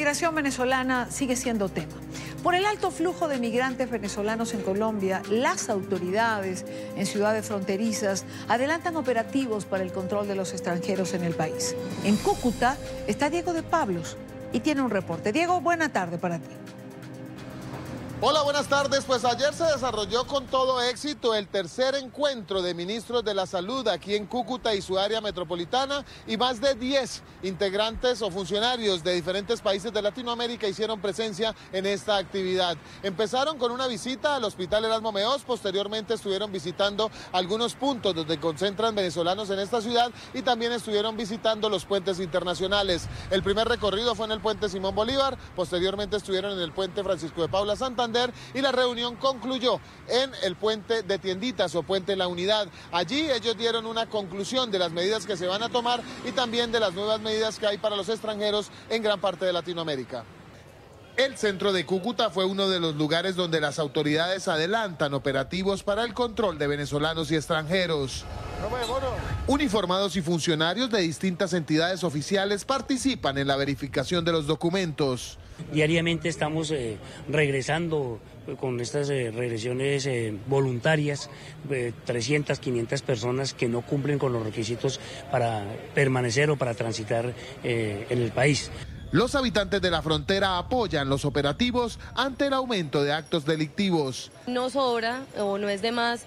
migración venezolana sigue siendo tema. Por el alto flujo de migrantes venezolanos en Colombia, las autoridades en ciudades fronterizas adelantan operativos para el control de los extranjeros en el país. En Cúcuta está Diego de Pablos y tiene un reporte. Diego, buena tarde para ti. Hola, buenas tardes. Pues ayer se desarrolló con todo éxito el tercer encuentro de ministros de la salud aquí en Cúcuta y su área metropolitana, y más de 10 integrantes o funcionarios de diferentes países de Latinoamérica hicieron presencia en esta actividad. Empezaron con una visita al Hospital Erasmo Meós, posteriormente estuvieron visitando algunos puntos donde concentran venezolanos en esta ciudad y también estuvieron visitando los puentes internacionales. El primer recorrido fue en el puente Simón Bolívar, posteriormente estuvieron en el puente Francisco de Paula Santander, y la reunión concluyó en el puente de Tienditas o puente La Unidad. Allí ellos dieron una conclusión de las medidas que se van a tomar y también de las nuevas medidas que hay para los extranjeros en gran parte de Latinoamérica. El centro de Cúcuta fue uno de los lugares donde las autoridades adelantan operativos para el control de venezolanos y extranjeros. Uniformados y funcionarios de distintas entidades oficiales participan en la verificación de los documentos. Diariamente estamos regresando con estas regresiones voluntarias, 300, 500 personas que no cumplen con los requisitos para permanecer o para transitar en el país. Los habitantes de la frontera apoyan los operativos ante el aumento de actos delictivos. No sobra o no es de más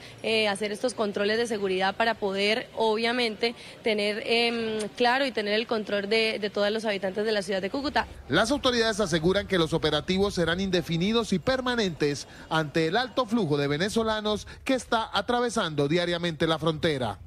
hacer estos controles de seguridad para poder, obviamente, tener claro y tener el control de todos los habitantes de la ciudad de Cúcuta. Las autoridades aseguran que los operativos serán indefinidos y permanentes ante el alto flujo de venezolanos que está atravesando diariamente la frontera.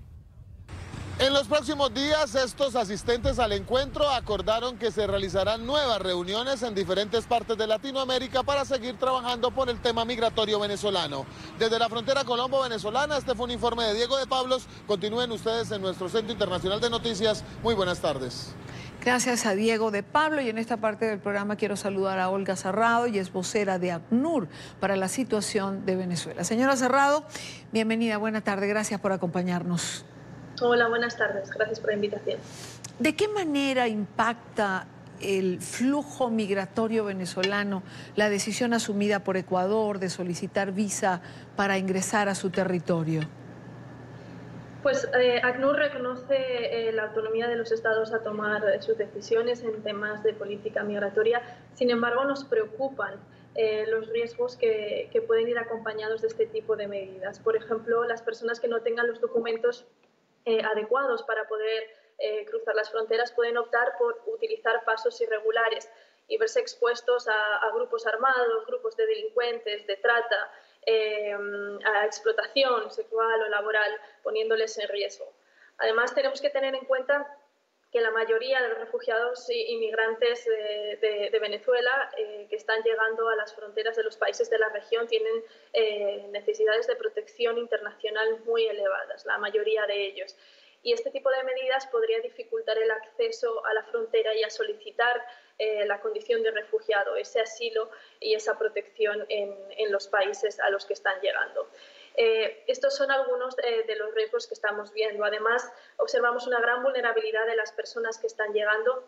En los próximos días, estos asistentes al encuentro acordaron que se realizarán nuevas reuniones en diferentes partes de Latinoamérica para seguir trabajando por el tema migratorio venezolano. Desde la frontera colombo-venezolana, este fue un informe de Diego de Pablos. Continúen ustedes en nuestro Centro Internacional de Noticias. Muy buenas tardes. Gracias a Diego de Pablo, y en esta parte del programa quiero saludar a Olga Cerrado, y es vocera de ACNUR para la situación de Venezuela. Señora Cerrado, bienvenida, buena tarde, gracias por acompañarnos. Hola, buenas tardes. Gracias por la invitación. ¿De qué manera impacta el flujo migratorio venezolano la decisión asumida por Ecuador de solicitar visa para ingresar a su territorio? Pues ACNUR reconoce la autonomía de los estados a tomar sus decisiones en temas de política migratoria. Sin embargo, nos preocupan los riesgos que pueden ir acompañados de este tipo de medidas. Por ejemplo, las personas que no tengan los documentos adecuados para poder cruzar las fronteras pueden optar por utilizar pasos irregulares y verse expuestos a grupos armados, grupos de delincuentes, de trata, a explotación sexual o laboral, poniéndoles en riesgo. Además, tenemos que tener en cuenta que la mayoría de los refugiados e inmigrantes de Venezuela que están llegando a las fronteras de los países de la región tienen necesidades de protección internacional muy elevadas, la mayoría de ellos. Y este tipo de medidas podría dificultar el acceso a la frontera y a solicitar la condición de refugiado, ese asilo y esa protección en los países a los que están llegando. Estos son algunos de los riesgos que estamos viendo. Además, observamos una gran vulnerabilidad de las personas que están llegando,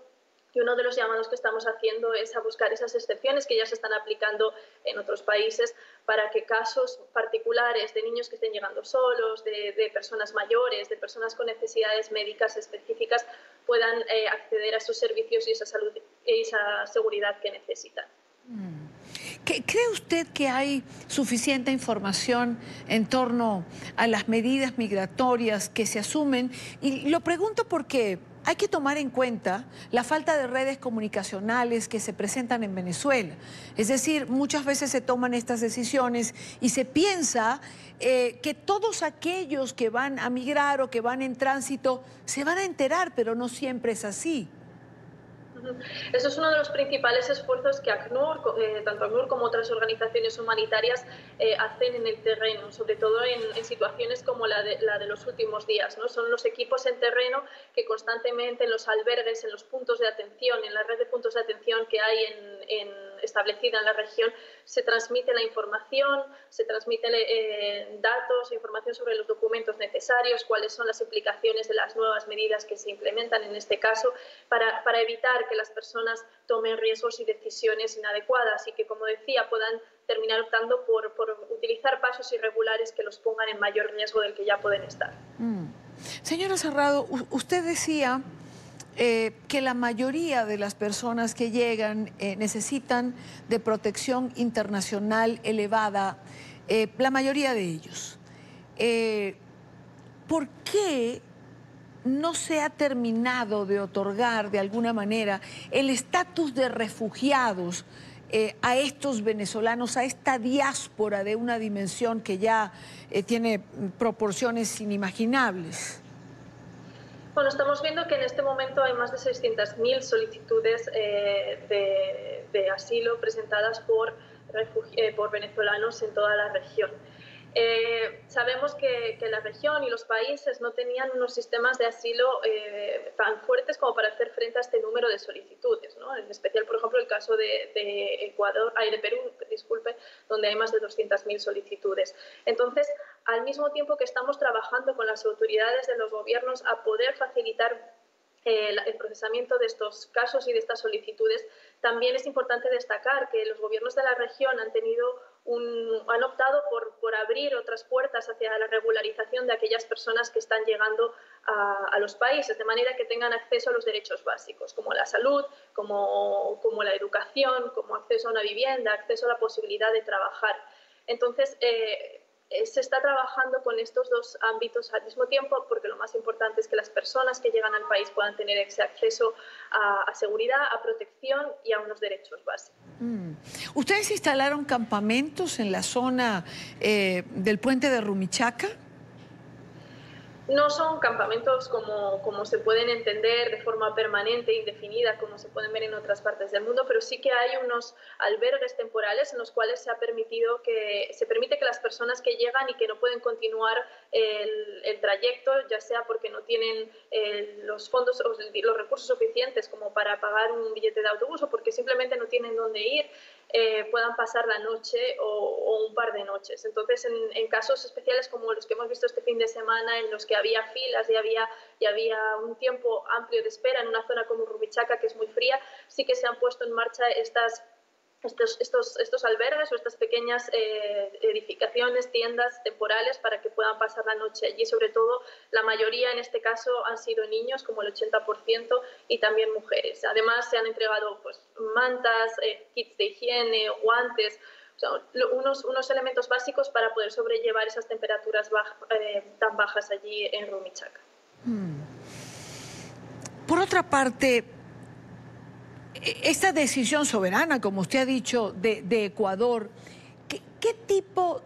y uno de los llamados que estamos haciendo es a buscar esas excepciones que ya se están aplicando en otros países para que casos particulares de niños que estén llegando solos, de personas mayores, de personas con necesidades médicas específicas puedan acceder a esos servicios y esa salud y esa seguridad que necesitan. ¿Cree usted que hay suficiente información en torno a las medidas migratorias que se asumen? Y lo pregunto porque hay que tomar en cuenta la falta de redes comunicacionales que se presentan en Venezuela. Es decir, muchas veces se toman estas decisiones y se piensa que todos aquellos que van a migrar o que van en tránsito se van a enterar, pero no siempre es así. Eso es uno de los principales esfuerzos que ACNUR, tanto ACNUR como otras organizaciones humanitarias hacen en el terreno, sobre todo en situaciones como la de los últimos días, ¿no? Son los equipos en terreno que constantemente en los albergues, en los puntos de atención, en la red de puntos de atención que hay establecida en la región, se transmite la información, se transmiten datos e información sobre los documentos necesarios, cuáles son las implicaciones de las nuevas medidas que se implementan en este caso, para evitar que las personas tomen riesgos y decisiones inadecuadas y que, como decía, puedan terminar optando por utilizar pasos irregulares que los pongan en mayor riesgo del que ya pueden estar. Señora Serrado, usted decía que la mayoría de las personas que llegan necesitan de protección internacional elevada, la mayoría de ellos. ¿Por qué no se ha terminado de otorgar de alguna manera el estatus de refugiados a estos venezolanos, a esta diáspora de una dimensión que ya tiene proporciones inimaginables? Bueno, estamos viendo que en este momento hay más de 600.000 solicitudes de asilo presentadas por venezolanos en toda la región. Sabemos que la región y los países no tenían unos sistemas de asilo tan fuertes como para hacer frente a este número de solicitudes, ¿no? En especial, por ejemplo, el caso de Perú, disculpe, donde hay más de 200.000 solicitudes. Entonces, al mismo tiempo que estamos trabajando con las autoridades de los gobiernos a poder facilitar el procesamiento de estos casos y de estas solicitudes, también es importante destacar que los gobiernos de la región han optado por abrir otras puertas hacia la regularización de aquellas personas que están llegando a los países, de manera que tengan acceso a los derechos básicos, como la salud, como la educación, como acceso a una vivienda, acceso a la posibilidad de trabajar. Entonces, se está trabajando con estos dos ámbitos al mismo tiempo, porque lo más importante es que las personas que llegan al país puedan tener ese acceso a seguridad, a protección y a unos derechos básicos. ¿Ustedes instalaron campamentos en la zona del puente de Rumichaca? No son campamentos como se pueden entender de forma permanente e indefinida, como se pueden ver en otras partes del mundo, pero sí que hay unos albergues temporales en los cuales se permite que las personas que llegan y que no pueden continuar el trayecto, ya sea porque no tienen los fondos o los recursos suficientes como para pagar un billete de autobús o porque simplemente no tienen dónde ir, puedan pasar la noche o un par de noches. Entonces, en casos especiales como los que hemos visto este fin de semana, en los que había filas y había un tiempo amplio de espera en una zona como Rumichaca, que es muy fría, sí que se han puesto en marcha estos albergues o estas pequeñas edificaciones, tiendas temporales para que puedan pasar la noche allí. Sobre todo, la mayoría en este caso han sido niños, como el 80%, y también mujeres. Además, se han entregado mantas, kits de higiene, guantes, o sea, unos elementos básicos para poder sobrellevar esas temperaturas tan bajas allí en Rumichaca. Por otra parte, esta decisión soberana, como usted ha dicho, de Ecuador, ¿qué tipo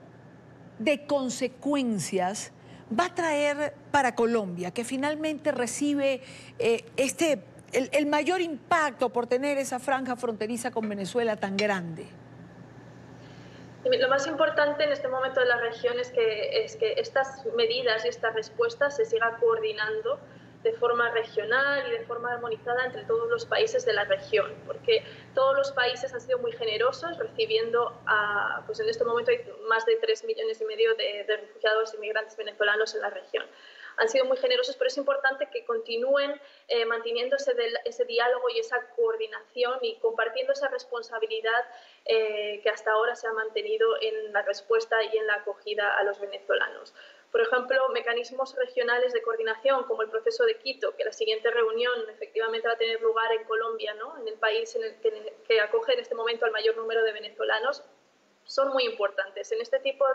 de consecuencias va a traer para Colombia, que finalmente recibe el mayor impacto por tener esa franja fronteriza con Venezuela tan grande? Lo más importante en este momento de la región es que estas medidas y estas respuestas se sigan coordinando de forma regional y de forma armonizada entre todos los países de la región, porque todos los países han sido muy generosos recibiendo pues en este momento hay más de 3,5 millones de refugiados y migrantes venezolanos en la región. Han sido muy generosos, pero es importante que continúen manteniendo ese diálogo y esa coordinación y compartiendo esa responsabilidad que hasta ahora se ha mantenido en la respuesta y en la acogida a los venezolanos. Por ejemplo, mecanismos regionales de coordinación, como el proceso de Quito, que la siguiente reunión efectivamente va a tener lugar en Colombia, ¿no? En el país que acoge en este momento al mayor número de venezolanos, son muy importantes. En este tipo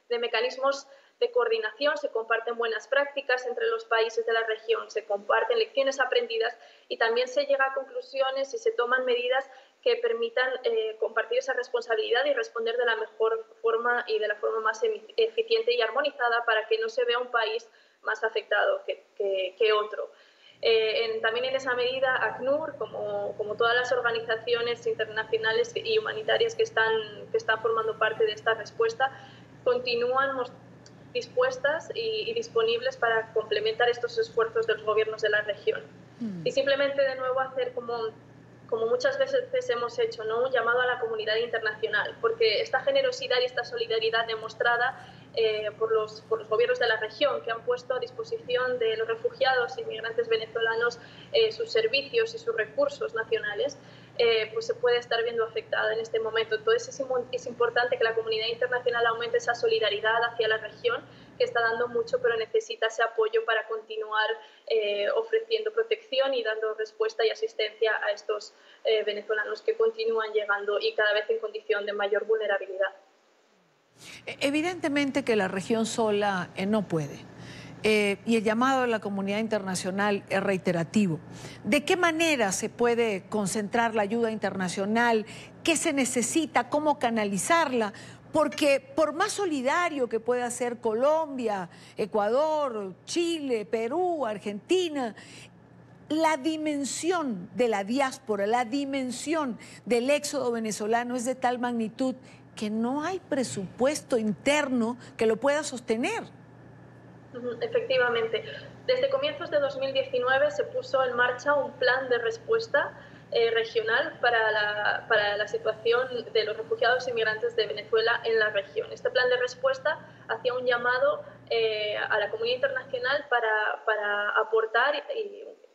de mecanismos de coordinación se comparten buenas prácticas entre los países de la región, se comparten lecciones aprendidas y también se llega a conclusiones y se toman medidas que permitan compartir esa responsabilidad y responder de la mejor forma y de la forma más eficiente y armonizada para que no se vea un país más afectado que otro. También en esa medida, ACNUR, como todas las organizaciones internacionales y humanitarias que están formando parte de esta respuesta, continúan dispuestas y disponibles para complementar estos esfuerzos de los gobiernos de la región. Y simplemente de nuevo hacer como como muchas veces hemos hecho, ¿no? Un llamado a la comunidad internacional, porque esta generosidad y esta solidaridad demostrada por los gobiernos de la región, que han puesto a disposición de los refugiados y migrantes venezolanos sus servicios y sus recursos nacionales, pues se puede estar viendo afectada en este momento. Entonces es importante que la comunidad internacional aumente esa solidaridad hacia la región, que está dando mucho, pero necesita ese apoyo para continuar ofreciendo protección y dando respuesta y asistencia a estos venezolanos que continúan llegando y cada vez en condición de mayor vulnerabilidad. Evidentemente que la región sola no puede. Y el llamado de la comunidad internacional es reiterativo. ¿De qué manera se puede concentrar la ayuda internacional? ¿Qué se necesita? ¿Cómo canalizarla? Porque por más solidario que pueda ser Colombia, Ecuador, Chile, Perú, Argentina, la dimensión de la diáspora, la dimensión del éxodo venezolano es de tal magnitud que no hay presupuesto interno que lo pueda sostener. Efectivamente. Desde comienzos de 2019 se puso en marcha un plan de respuesta regional para la situación de los refugiados e inmigrantes de Venezuela en la región. Este plan de respuesta hacía un llamado a la comunidad internacional para aportar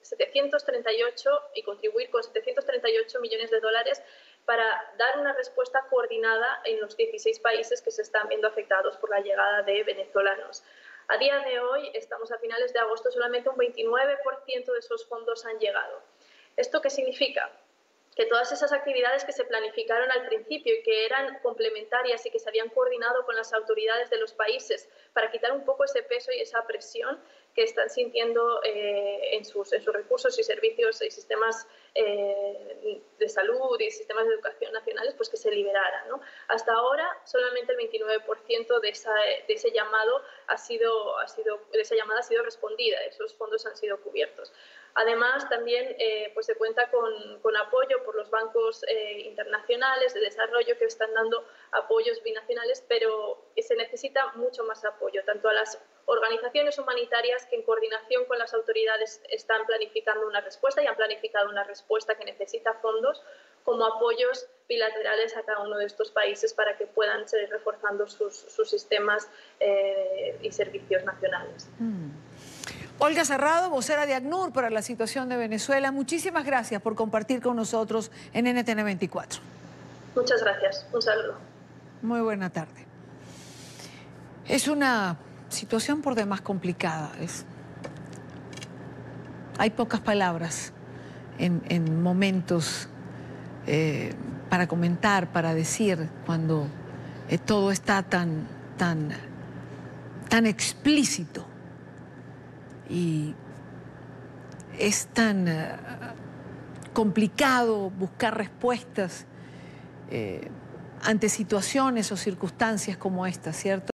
738 y contribuir con 738 millones de dólares para dar una respuesta coordinada en los 16 países que se están viendo afectados por la llegada de venezolanos. A día de hoy, estamos a finales de agosto, solamente un 29% de esos fondos han llegado. ¿Esto qué significa? Que todas esas actividades que se planificaron al principio y que eran complementarias y que se habían coordinado con las autoridades de los países para quitar un poco ese peso y esa presión que están sintiendo en sus recursos y servicios y sistemas de salud y sistemas de educación nacionales, pues que se liberaran, ¿no? Hasta ahora, solamente el 29% de esa llamada ha sido respondida, esos fondos han sido cubiertos. Además, también pues se cuenta con apoyo por los bancos internacionales de desarrollo que están dando apoyos binacionales, pero se necesita mucho más apoyo, tanto a las organizaciones humanitarias que en coordinación con las autoridades están planificando una respuesta y han planificado una respuesta que necesita fondos, como apoyos bilaterales a cada uno de estos países para que puedan seguir reforzando sus sistemas y servicios nacionales. Olga Cerrado, vocera de ACNUR para la situación de Venezuela, muchísimas gracias por compartir con nosotros en NTN 24. Muchas gracias. Un saludo. Muy buena tarde. Es una situación por demás complicada. Hay pocas palabras en momentos para comentar, para decir, cuando todo está tan explícito. Y es tan complicado buscar respuestas ante situaciones o circunstancias como esta, ¿cierto?